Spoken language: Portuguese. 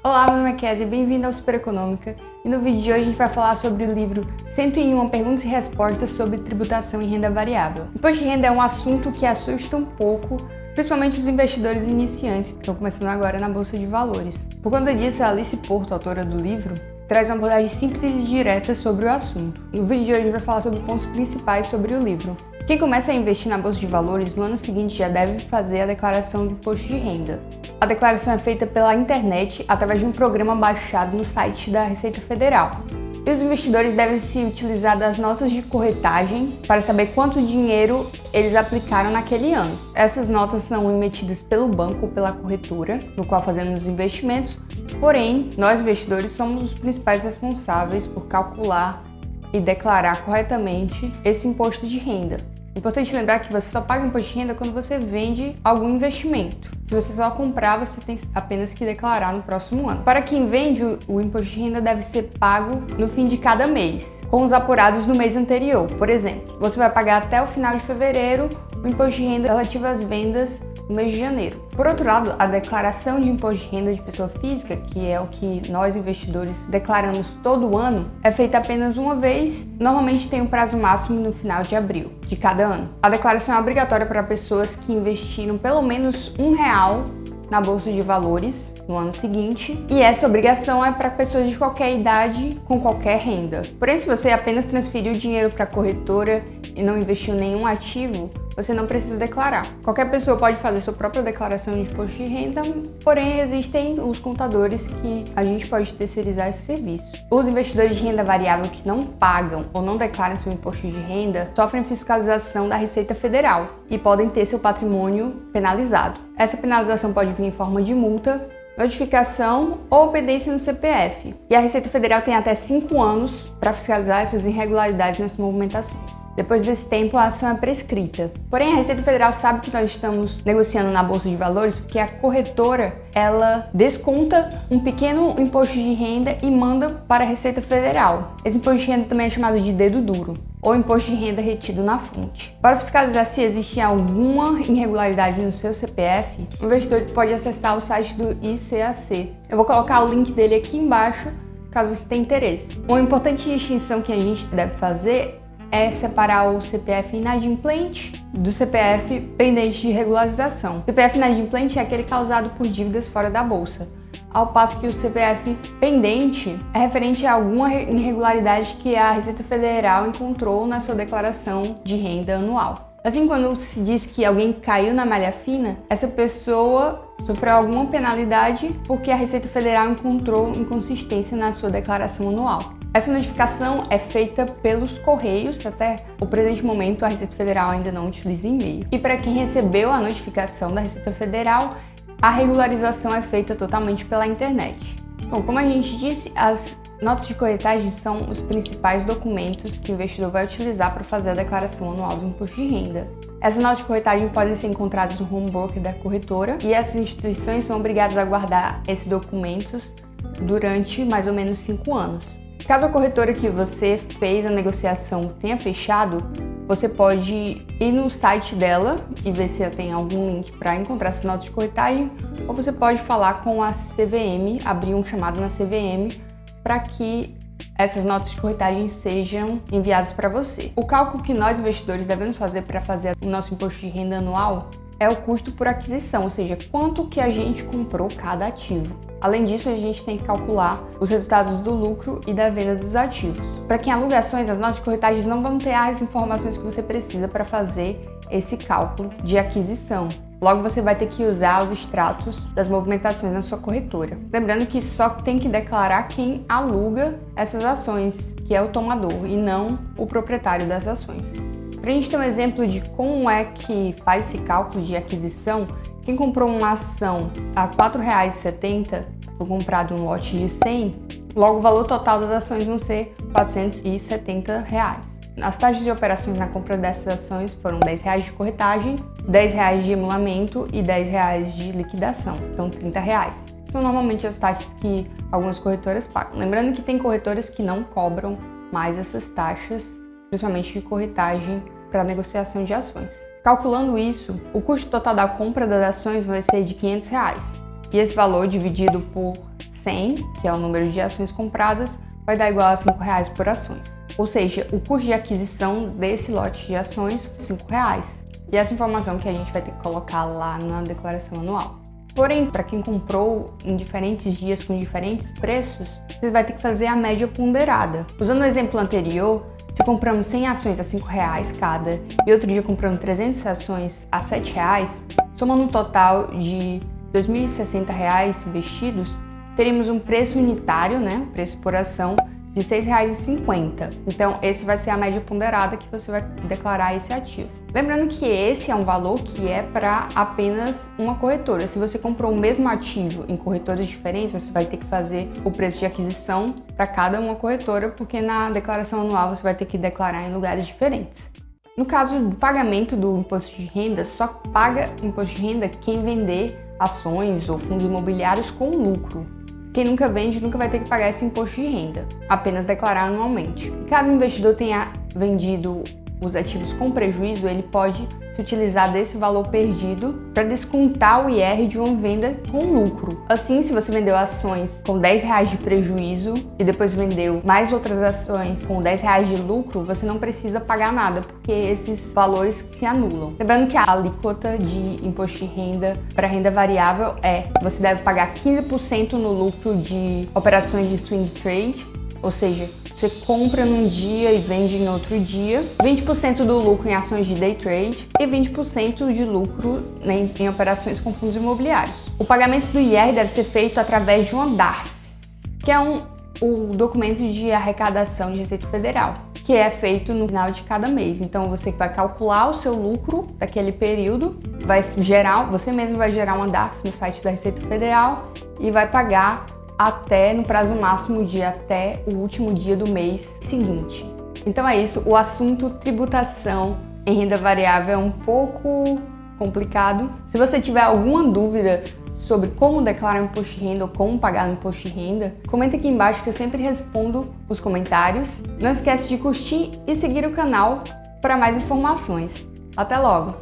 Olá, meu nome é Kézia e bem-vindo ao Super Econômica. E no vídeo de hoje a gente vai falar sobre o livro 101 Perguntas e Respostas sobre Tributação e Renda Variável. Imposto de renda é um assunto que assusta um pouco, principalmente os investidores iniciantes que estão começando agora na Bolsa de Valores. Por conta disso, a Alice Porto, autora do livro, traz uma abordagem simples e direta sobre o assunto. No vídeo de hoje a gente vai falar sobre pontos principais sobre o livro. Quem começa a investir na Bolsa de Valores no ano seguinte já deve fazer a declaração de imposto de renda. A declaração é feita pela internet através de um programa baixado no site da Receita Federal. E os investidores devem se utilizar das notas de corretagem para saber quanto dinheiro eles aplicaram naquele ano. Essas notas são emitidas pelo banco ou pela corretora, no qual fazemos os investimentos, porém, nós investidores somos os principais responsáveis por calcular e declarar corretamente esse imposto de renda. Importante lembrar que você só paga imposto de renda quando você vende algum investimento. Se você só comprar, você tem apenas que declarar no próximo ano. Para quem vende, o imposto de renda deve ser pago no fim de cada mês, com os apurados no mês anterior. Por exemplo, você vai pagar até o final de fevereiro o imposto de renda relativo às vendas no mês de janeiro. Por outro lado, a declaração de imposto de renda de pessoa física, que é o que nós investidores declaramos todo ano, é feita apenas uma vez, normalmente tem um prazo máximo no final de abril de cada ano. A declaração é obrigatória para pessoas que investiram pelo menos R$1 na Bolsa de Valores no ano seguinte, e essa obrigação é para pessoas de qualquer idade com qualquer renda. Porém, se você apenas transferiu dinheiro para a corretora e não investiu em nenhum ativo, você não precisa declarar. Qualquer pessoa pode fazer sua própria declaração de imposto de renda, porém existem os contadores que a gente pode terceirizar esse serviço. Os investidores de renda variável que não pagam ou não declaram seu imposto de renda sofrem fiscalização da Receita Federal e podem ter seu patrimônio penalizado. Essa penalização pode vir em forma de multa, notificação ou pendência no CPF. E a Receita Federal tem até 5 anos para fiscalizar essas irregularidades nas movimentações. Depois desse tempo, a ação é prescrita. Porém, a Receita Federal sabe que nós estamos negociando na Bolsa de Valores porque a corretora, ela desconta um pequeno imposto de renda e manda para a Receita Federal. Esse imposto de renda também é chamado de dedo duro, ou imposto de renda retido na fonte. Para fiscalizar se existe alguma irregularidade no seu CPF, o investidor pode acessar o site do ICAC. Eu vou colocar o link dele aqui embaixo, caso você tenha interesse. Uma importante distinção que a gente deve fazer é separar o CPF inadimplente do CPF pendente de regularização. O CPF inadimplente é aquele causado por dívidas fora da bolsa, ao passo que o CPF pendente é referente a alguma irregularidade que a Receita Federal encontrou na sua declaração de renda anual. Assim, quando se diz que alguém caiu na malha fina, essa pessoa sofreu alguma penalidade porque a Receita Federal encontrou inconsistência na sua declaração anual. Essa notificação é feita pelos Correios, até o presente momento a Receita Federal ainda não utiliza e-mail. E para quem recebeu a notificação da Receita Federal, a regularização é feita totalmente pela internet. Bom, como a gente disse, as notas de corretagem são os principais documentos que o investidor vai utilizar para fazer a declaração anual do imposto de renda. Essas notas de corretagem podem ser encontradas no home broker da corretora e essas instituições são obrigadas a guardar esses documentos durante mais ou menos 5 anos. Caso a corretora que você fez a negociação tenha fechado, você pode ir no site dela e ver se ela tem algum link para encontrar essas notas de corretagem, ou você pode falar com a CVM, abrir um chamado na CVM para que essas notas de corretagem sejam enviadas para você. O cálculo que nós investidores devemos fazer para fazer o nosso imposto de renda anual é o custo por aquisição, ou seja, quanto que a gente comprou cada ativo. Além disso, a gente tem que calcular os resultados do lucro e da venda dos ativos. Para quem aluga ações, as notas de corretagem não vão ter as informações que você precisa para fazer esse cálculo de aquisição. Logo, você vai ter que usar os extratos das movimentações na sua corretora. Lembrando que só tem que declarar quem aluga essas ações, que é o tomador, e não o proprietário das ações. Para a gente ter um exemplo de como é que faz esse cálculo de aquisição, quem comprou uma ação a R$ 4,70, foi comprado um lote de 100, logo o valor total das ações vão ser R$ 470. As taxas de operações na compra dessas ações foram R$ 10 de corretagem, R$ 10 de emulamento e R$ 10 de liquidação, então R$ 30. São normalmente as taxas que algumas corretoras pagam. Lembrando que tem corretoras que não cobram mais essas taxas, principalmente de corretagem para negociação de ações. Calculando isso, o custo total da compra das ações vai ser de R$ 500. E esse valor dividido por 100, que é o número de ações compradas, vai dar igual a R$5 por ações. Ou seja, o custo de aquisição desse lote de ações foi R$5. E essa informação que a gente vai ter que colocar lá na declaração anual. Porém, para quem comprou em diferentes dias com diferentes preços, você vai ter que fazer a média ponderada. Usando o exemplo anterior, se compramos 100 ações a R$5 cada e outro dia compramos 300 ações a R$7, somando um total de R$2.060 investidos, teríamos um preço unitário, né, preço por ação, de R$6,50. Então, esse vai ser a média ponderada que você vai declarar esse ativo. Lembrando que esse é um valor que é para apenas uma corretora. Se você comprou o mesmo ativo em corretoras diferentes, você vai ter que fazer o preço de aquisição para cada uma corretora, porque na declaração anual você vai ter que declarar em lugares diferentes. No caso do pagamento do imposto de renda, só paga imposto de renda quem vender ações ou fundos imobiliários com lucro. Quem nunca vende nunca vai ter que pagar esse imposto de renda, apenas declarar anualmente. Caso o investidor tenha vendido os ativos com prejuízo, ele pode se utilizar desse valor perdido para descontar o IR de uma venda com lucro. Assim, se você vendeu ações com R$10 de prejuízo e depois vendeu mais outras ações com R$10 de lucro, você não precisa pagar nada, porque esses valores se anulam. Lembrando que a alíquota de imposto de renda para renda variável você deve pagar 15% no lucro de operações de swing trade, ou seja, você compra num dia e vende em outro dia, 20% do lucro em ações de day trade e 20% de lucro em operações com fundos imobiliários. O pagamento do IR deve ser feito através de uma DARF, que é o documento de arrecadação de Receita Federal, que é feito no final de cada mês. Então você vai calcular o seu lucro daquele período, você mesmo vai gerar uma DARF no site da Receita Federal e vai pagar até no prazo máximo de até o último dia do mês seguinte. Então é isso, o assunto tributação em renda variável é um pouco complicado. Se você tiver alguma dúvida sobre como declarar imposto de renda ou como pagar o imposto de renda, comenta aqui embaixo que eu sempre respondo os comentários. Não esquece de curtir e seguir o canal para mais informações. Até logo!